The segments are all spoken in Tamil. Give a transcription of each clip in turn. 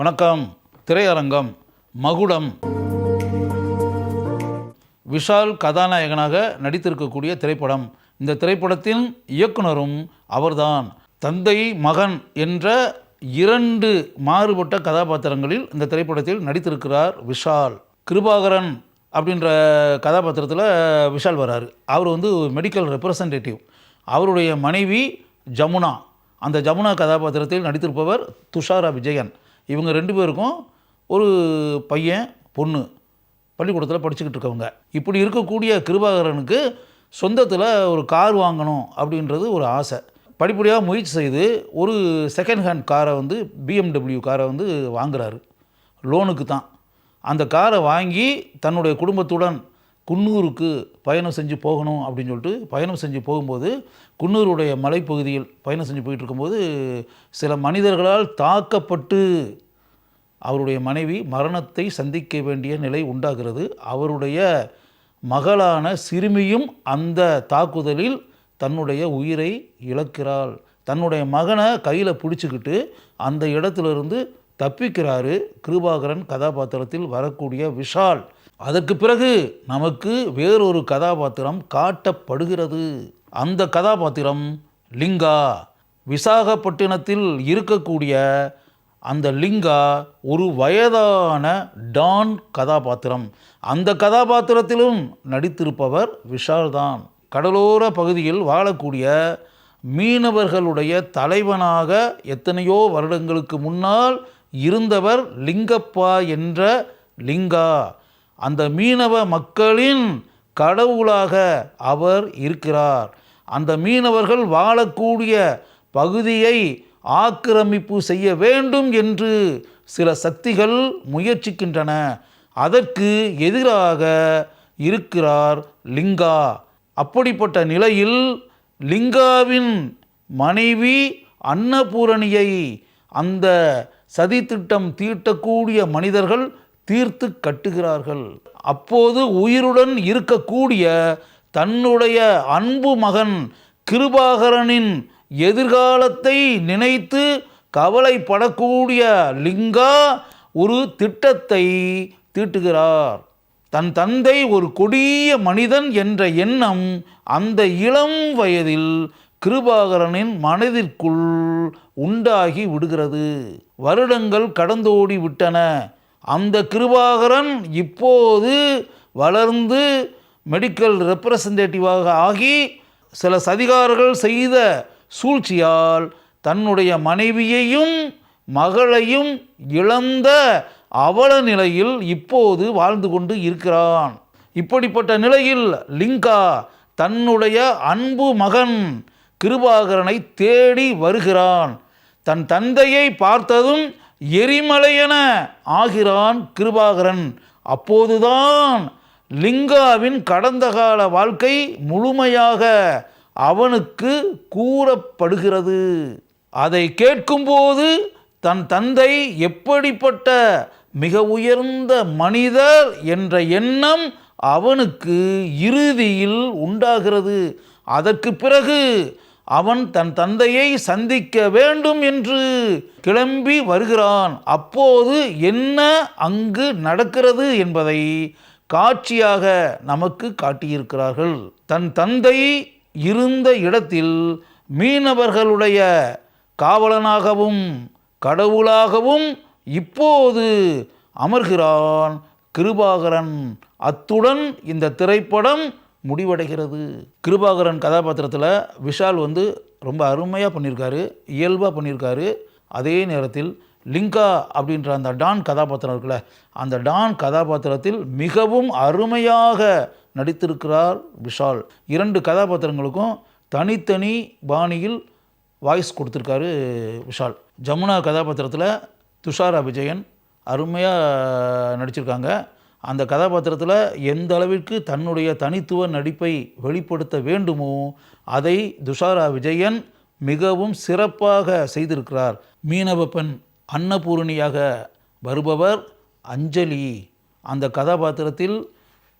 வணக்கம். திரையரங்கம் மகுடம். விஷால் கதாநாயகனாக நடித்திருக்கக்கூடிய திரைப்படம். இந்த திரைப்படத்தின் இயக்குனரும் அவர்தான். தந்தை மகன் என்ற இரண்டு மாறுபட்ட கதாபாத்திரங்களில் இந்த திரைப்படத்தில் நடித்திருக்கிறார் விஷால். கிருபாகரன் அப்படின்ற கதாபாத்திரத்தில் விஷால் வராரு. அவர் மெடிக்கல் ரெப்ரசன்டேட்டிவ். அவருடைய மனைவி ஜமுனா. அந்த ஜமுனா கதாபாத்திரத்தில் நடித்திருப்பவர் துஷாரா விஜயன். இவங்க ரெண்டு பேருக்கும் ஒரு பையன் பொண்ணு பள்ளிக்கூடத்தில் படிச்சுக்கிட்டு இருக்கவங்க. இப்படி இருக்கக்கூடிய கிருபாகரனுக்கு சொந்தத்தில் ஒரு கார் வாங்கணும் அப்படின்றது ஒரு ஆசை. படிப்படியாக முயற்சி செய்து ஒரு செகண்ட் ஹேண்ட் காரை BMW காரை வாங்குறாரு. லோனுக்கு தான். அந்த காரை வாங்கி தன்னுடைய குடும்பத்துடன் குன்னூருக்கு பயணம் செஞ்சு போகணும் அப்படின்னு சொல்லிட்டு பயணம் செஞ்சு போகும்போது குன்னூருடைய மலைப்பகுதியில் பயணம் செஞ்சு போயிட்டு இருக்கும்போது சில மனிதர்களால் தாக்கப்பட்டு அவருடைய மனைவி மரணத்தை சந்திக்க வேண்டிய நிலை உண்டாகிறது. அவருடைய மகளான சிறுமியும் அந்த தாக்குதலில் தன்னுடைய உயிரை இழக்கிறாள். தன்னுடைய மகனை கையில் பிடிச்சிக்கிட்டு அந்த இடத்துலேருந்து தப்பிக்கிறாரு கிருபாகரன் கதாபாத்திரத்தில் வரக்கூடிய விஷால். அதற்கு பிறகு நமக்கு வேறொரு கதாபாத்திரம் காட்டப்படுகிறது. அந்த கதாபாத்திரம் லிங்கா. விசாகப்பட்டினத்தில் இருக்கக்கூடிய அந்த லிங்கா ஒரு வயதான டான் கதாபாத்திரம். அந்த கதாபாத்திரத்திலும் நடித்திருப்பவர் விஷால் தான். கடலோர பகுதியில் வாழக்கூடிய மீனவர்களுடைய தலைவனாக எத்தனையோ வருடங்களுக்கு முன்னால் இருந்தவர் லிங்கப்பா என்ற லிங்கா. அந்த மீனவ மக்களின் கடவுளாக அவர் இருக்கிறார். அந்த மீனவர்கள் வாழக்கூடிய பகுதியை ஆக்கிரமிப்பு செய்ய வேண்டும் என்று சில சக்திகள் முயற்சிக்கின்றன. அதற்கு எதிராக இருக்கிறார் லிங்கா. அப்படிப்பட்ட நிலையில் லிங்காவின் மனைவி அன்னபூரணியை அந்த சதித்திட்டம் தீட்டக்கூடிய மனிதர்கள் தீர்த்து கட்டுகிறார்கள். அப்போது உயிருடன் இருக்கக்கூடிய தன்னுடைய அன்பு மகன் கிருபாகரனின் எதிர்காலத்தை நினைத்து கவலைப்படக்கூடிய லிங்கா ஒரு திட்டத்தை தீட்டுகிறார். தன் தந்தை ஒரு கொடிய மனிதன் என்ற எண்ணம் அந்த இளம் வயதில் கிருபாகரனின் மனதிற்குள் உண்டாகி விடுகிறது. வருடங்கள் கடந்தோடி விட்டன. அந்த கிருபாகரன் இப்போது வளர்ந்து மெடிக்கல் ரெப்ரசன்டேட்டிவாக ஆகி சில சதிகாரர்கள் செய்த சூழ்ச்சியால் தன்னுடைய மனைவியையும் மகளையும் இழந்த அவல நிலையில் இப்போது வாழ்ந்து கொண்டு இருக்கிறான். இப்படிப்பட்ட நிலையில் லிங்கா தன்னுடைய அன்பு மகன் கிருபாகரனை தேடி வருகிறான். தன் தந்தையை பார்த்ததும் எரிமலையென ஆகிறான் கிருபாகரன். அப்போதுதான் லிங்காவின் கடந்த கால வாழ்க்கை முழுமையாக அவனுக்கு கூறப்படுகிறது. அதை கேட்கும்போது தன் தந்தை எப்படிப்பட்ட மிக உயர்ந்த மனிதர் என்ற எண்ணம் அவனுக்கு இறுதியில் உண்டாகிறது. அதற்கு பிறகு அவன் தன் தந்தையை சந்திக்க வேண்டும் என்று கிளம்பி வருகிறான். அப்போது என்ன அங்கு நடக்கிறது என்பதை காட்சியாக நமக்கு காட்டியிருக்கிறார்கள். தன் தந்தை இருந்த இடத்தில் மீனவர்களுடைய காவலனாகவும் கடவுளாகவும் இப்போது அமர்கிறான் கிருபாகரன். அத்துடன் இந்த திரைப்படம் முடிவடைகிறது. கிருபாகரன் கதாபாத்திரத்தில் விஷால் ரொம்ப அருமையாக பண்ணியிருக்காரு, இயல்பாக பண்ணியிருக்காரு. அதே நேரத்தில் லிங்கா அப்படின்ற அந்த டான் கதாபாத்திரம் இருக்குல்ல, அந்த டான் கதாபாத்திரத்தில் மிகவும் அருமையாக நடித்திருக்கிறார் விஷால். இரண்டு கதாபாத்திரங்களுக்கும் தனித்தனி பாணியில் வாய்ஸ் கொடுத்துருக்காரு விஷால். ஜமுனா கதாபாத்திரத்தில் துஷாரா விஜயன் அருமையாக நடிச்சிருக்காங்க. அந்த கதாபாத்திரத்தில் எந்த அளவிற்கு தன்னுடைய தனித்துவ நடிப்பை வெளிப்படுத்த வேண்டுமோ அதை துஷாரா விஜயன் மிகவும் சிறப்பாக செய்திருக்கிறார். மீனவ பெண் அன்னபூரணியாக வருபவர் அஞ்சலி. அந்த கதாபாத்திரத்தில்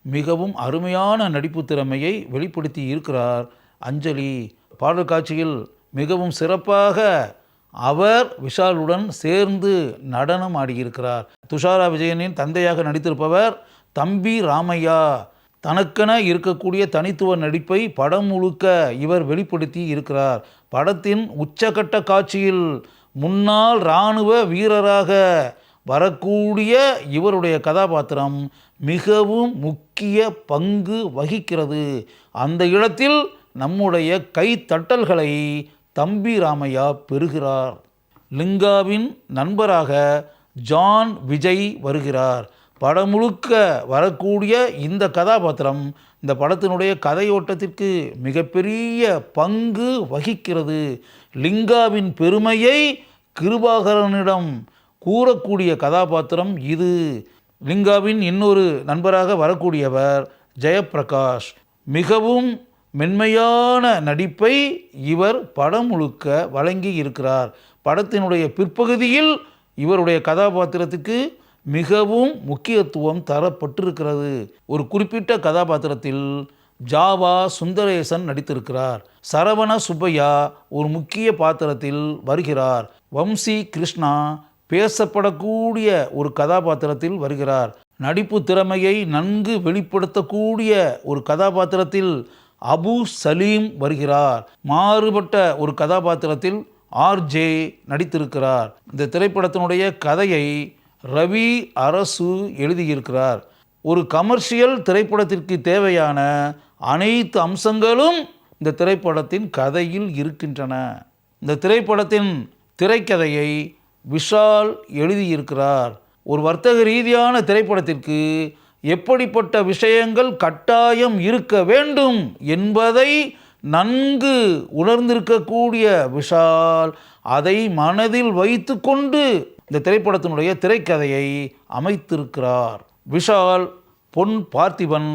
மிகவும் அருமையான நடிப்பு திறமையை வெளிப்படுத்தி இருக்கிறார் அஞ்சலி. பாடல் காட்சியில் மிகவும் சிறப்பாக அவர் விஷாலுடன் சேர்ந்து நடனம் ஆடியிருக்கிறார். துஷாரா விஜயனின் தந்தையாக நடித்திருப்பவர் தம்பி ராமையா. தனக்கென இருக்கக்கூடிய தனித்துவ நடிப்பை படம் முழுக்க இவர் வெளிப்படுத்தி இருக்கிறார். படத்தின் உச்சகட்ட காட்சியில் முன்னாள் இராணுவ வீரராக வரக்கூடிய இவருடைய கதாபாத்திரம் மிகவும் முக்கிய பங்கு வகிக்கிறது. அந்த இடத்தில் நம்முடைய கைத்தட்டல்களை தம்பி ராமையா பெறுகிறார். லிங்காவின் நண்பராக ஜான் விஜய் வருகிறார். படம் முழுக்க வரக்கூடிய இந்த கதாபாத்திரம் இந்த படத்தினுடைய கதையோட்டத்திற்கு மிகப்பெரிய பங்கு வகிக்கிறது. லிங்காவின் பெருமையை கிருபாகரனிடம் கூறக்கூடிய கதாபாத்திரம் இது. லிங்காவின் இன்னொரு நண்பராக வரக்கூடியவர் ஜெயப்பிரகாஷ். மிகவும் மென்மையான நடிப்பை இவர் படம் முழுக்க வழங்கி இருக்கிறார். படத்தினுடைய பிற்பகுதியில் இவருடைய கதாபாத்திரத்துக்கு மிகவும் முக்கியத்துவம் தரப்பட்டிருக்கிறது. ஒரு குறிப்பிட்ட கதாபாத்திரத்தில் ஜாவா சுந்தரேசன் நடித்திருக்கிறார். சரவண சுப்பையா ஒரு முக்கிய பாத்திரத்தில் வருகிறார். வம்சி கிருஷ்ணா பேசப்படக்கூடிய ஒரு கதாபாத்திரத்தில் வருகிறார். நடிப்பு திறமையை நன்கு வெளிப்படுத்தக்கூடிய ஒரு கதாபாத்திரத்தில் அபு சலீம் வருகிறார். மாறுபட்ட ஒரு கதாபாத்திரத்தில் ஆர்ஜே நடித்திருக்கிறார். இந்த திரைப்படத்தினுடைய கதையை ரவி அரசு எழுதியிருக்கிறார். ஒரு கமர்ஷியல் திரைப்படத்திற்கு தேவையான அனைத்து அம்சங்களும் இந்த திரைப்படத்தின் கதையில் இருக்கின்றன. இந்த திரைப்படத்தின் திரைக்கதையை விஷால் எழுதியிருக்கிறார். ஒரு வர்த்தக ரீதியான திரைப்படத்திற்கு எப்படிப்பட்ட விஷயங்கள் கட்டாயம் இருக்க வேண்டும் என்பதை நன்கு உணர்ந்திருக்கக்கூடிய விஷால் அதை மனதில் வைத்து கொண்டு இந்த திரைப்படத்தினுடைய திரைக்கதையை அமைத்திருக்கிறார். விஷால், பொன் பார்த்திபன்,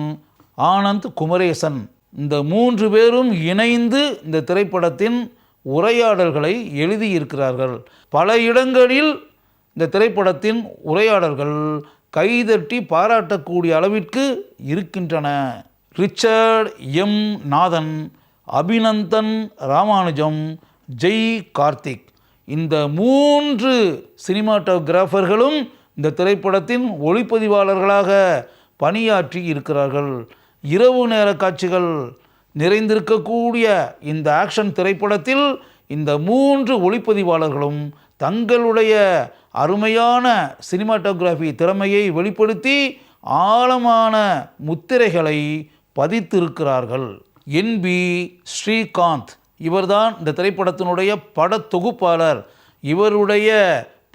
ஆனந்த் குமரேசன் இந்த 3 பேரும் இணைந்து இந்த திரைப்படத்தின் உரையாடல்களை எழுதியிருக்கிறார்கள். பல இடங்களில் இந்த திரைப்படத்தின் உரையாடல்கள் கைதட்டி பாராட்டக்கூடிய அளவிற்கு இருக்கின்றன. ரிச்சர்ட் எம் நாதன், அபிநந்தன் ராமானுஜம், ஜெய் கார்த்திக் இந்த 3 சினிமாட்டோகிராஃபர்களும் இந்த திரைப்படத்தின் ஒளிப்பதிவாளர்களாக பணியாற்றி இருக்கிறார்கள். இரவு நேர காட்சிகள் நிறைந்திருக்கக்கூடிய இந்த ஆக்ஷன் திரைப்படத்தில் இந்த 3 ஒளிப்பதிவாளர்களும் தங்களுடைய அருமையான சினிமாட்டோகிராஃபி திறமையை வெளிப்படுத்தி ஆழமான முத்திரைகளை பதித்திருக்கிறார்கள். NB ஸ்ரீகாந்த் இவர்தான் இந்த திரைப்படத்தினுடைய படத்தொகுப்பாளர். இவருடைய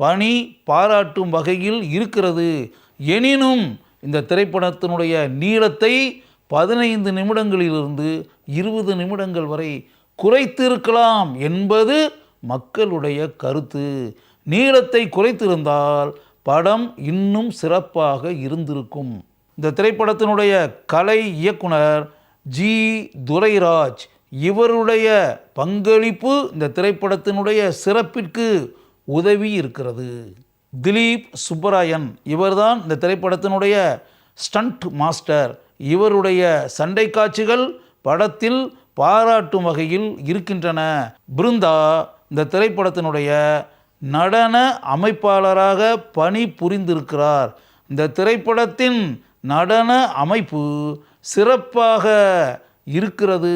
பணி பாராட்டும் வகையில் இருக்கிறது. எனினும் இந்த திரைப்படத்தினுடைய நீளத்தை 15 நிமிடங்களிலிருந்து 20 நிமிடங்கள் வரை குறைத்திருக்கலாம் என்பது மக்களுடைய கருத்து. நீளத்தை குறைத்திருந்தால் படம் இன்னும் சிறப்பாக இருந்திருக்கும். இந்த திரைப்படத்தினுடைய கலை இயக்குனர் ஜி துரைராஜ் இவருடைய பங்களிப்பு இந்த திரைப்படத்தினுடைய சிறப்பிற்கு உதவி இருக்கிறது. திலீப் சுப்பராயன் இவர்தான் இந்த திரைப்படத்தினுடைய ஸ்டண்ட் மாஸ்டர். இவருடைய சண்டை காட்சிகள் படத்தில் பாராட்டும் வகையில் இருக்கின்றன. பிருந்தா இந்த திரைப்படத்தினுடைய நடன அமைப்பாளராக பணி புரிந்திருக்கிறார். இந்த திரைப்படத்தின் நடன அமைப்பு சிறப்பாக இருக்கிறது.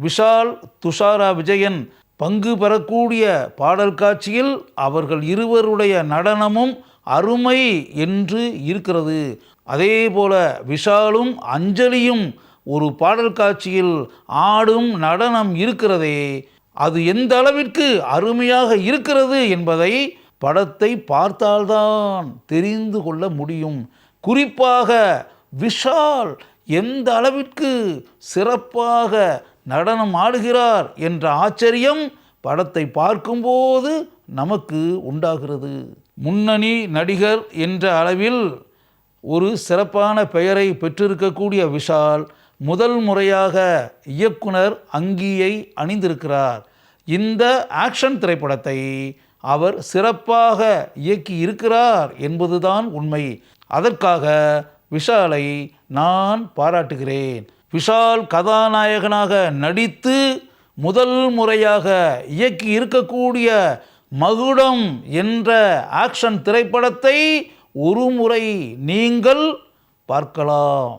விஷால், துஷாரா விஜயன் பங்கு பெறக்கூடிய பாடல் காட்சியில் அவர்கள் இருவருடைய நடனமும் அருமை என்று இருக்கிறது. அதே போல விஷாலும் அஞ்சலியும் ஒரு பாடல் காட்சியில் ஆடும் நடனம் இருக்கிறதே, அது எந்த அளவிற்கு அருமையாக இருக்கிறது என்பதை படத்தை பார்த்தால்தான் தெரிந்து கொள்ள முடியும். குறிப்பாக விஷால் எந்த அளவிற்கு சிறப்பாக நடனம் ஆடுகிறார் என்ற ஆச்சரியம் படத்தை பார்க்கும்போது நமக்கு உண்டாகிறது. முன்னணி நடிகர் என்ற அளவில் ஒரு சிறப்பான பெயரை பெற்றிருக்கக்கூடிய விஷால் முதல் முறையாக இயக்குனர் அங்கியை அணிந்திருக்கிறார். இந்த ஆக்ஷன் திரைப்படத்தை அவர் சிறப்பாக இயக்கி இருக்கிறார் என்பதுதான் உண்மை. அதற்காக விஷாலை நான் பாராட்டுகிறேன். விஷால் கதாநாயகனாக நடித்து முதல் முறையாக இயக்கி இருக்கக்கூடிய மகுடம் என்ற ஆக்ஷன் திரைப்படத்தை ஒரு முறை நீங்கள் பார்க்கலாம்.